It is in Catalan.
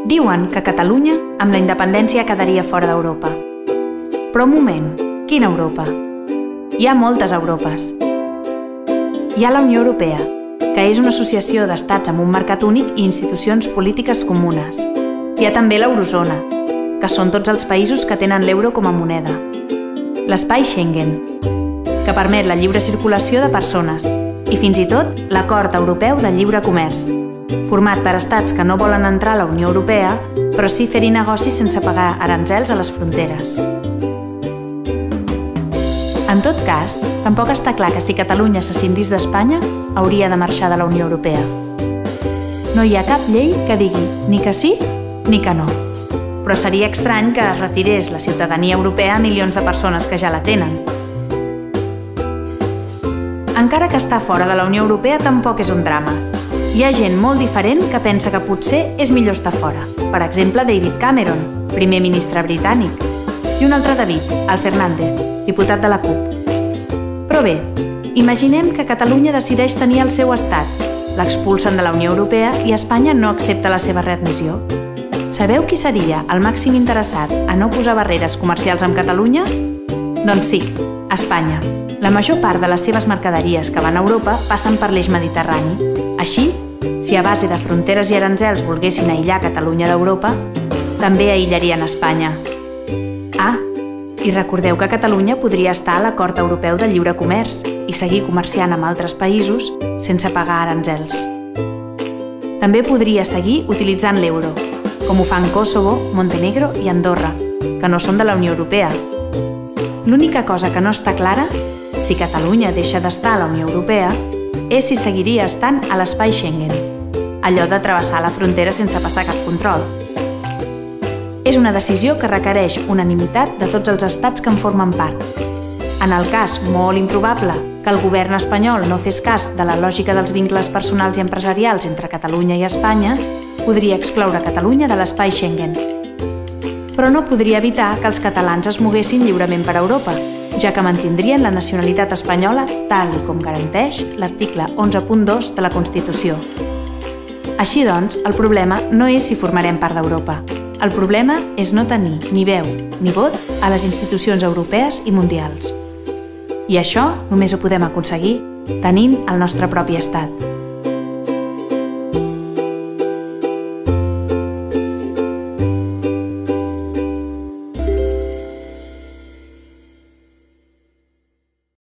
Diuen que Catalunya, amb la independència, quedaria fora d'Europa. Però un moment, quina Europa? Hi ha moltes Europes. Hi ha la Unió Europea, que és una associació d'estats amb un mercat únic i institucions polítiques comunes. Hi ha també l'Eurozona, que són tots els països que tenen l'euro com a moneda. L'espai Schengen, que permet la lliure circulació de persones, i fins i tot l'Acord Europeu de Lliure Comerç, format per estats que no volen entrar a la Unió Europea, però sí fer-hi negocis sense pagar aranzels a les fronteres. En tot cas, tampoc està clar que si Catalunya s'escindís d'Espanya, hauria de marxar de la Unió Europea. No hi ha cap llei que digui ni que sí ni que no. Però seria estrany que es retirés la ciutadania europea a milions de persones que ja la tenen. Encara que estar fora de la Unió Europea tampoc és un drama. Hi ha gent molt diferent que pensa que potser és millor estar fora. Per exemple, David Cameron, primer ministre britànic, i un altre David, el Fernández, diputat de la CUP. Però bé, imaginem que Catalunya decideix tenir el seu estat, l'expulsen de la Unió Europea i Espanya no accepta la seva readmissió. Sabeu qui seria el màxim interessat a no posar barreres comercials amb Catalunya? Doncs sí, Espanya. La major part de les seves mercaderies que van a Europa passen per l'eix mediterrani. Així, si a base de fronteres i aranzels volguessin aïllar Catalunya d'Europa, també aïllarien Espanya. Ah, i recordeu que Catalunya podria estar a l'Acord Europeu de Lliure Comerç i seguir comerciant amb altres països sense pagar aranzels. També podria seguir utilitzant l'euro, com ho fan Kosovo, Montenegro i Andorra, que no són de la Unió Europea. L'única cosa que no està clara, si Catalunya deixa d'estar a la Unió Europea, és si seguiria estant a l'espai Schengen, allò de travessar la frontera sense passar cap control. És una decisió que requereix unanimitat de tots els estats que en formen part. En el cas molt improbable que el govern espanyol no fes cas de la lògica dels vincles personals i empresarials entre Catalunya i Espanya, podria excloure Catalunya de l'espai Schengen. Però no podria evitar que els catalans es moguessin lliurement per Europa, ja que mantindrien la nacionalitat espanyola tal com garanteix l'article 11.2 de la Constitució. Així doncs, el problema no és si formarem part d'Europa. El problema és no tenir ni veu ni vot a les institucions europees i mundials. I això només ho podem aconseguir tenint el nostre propi estat.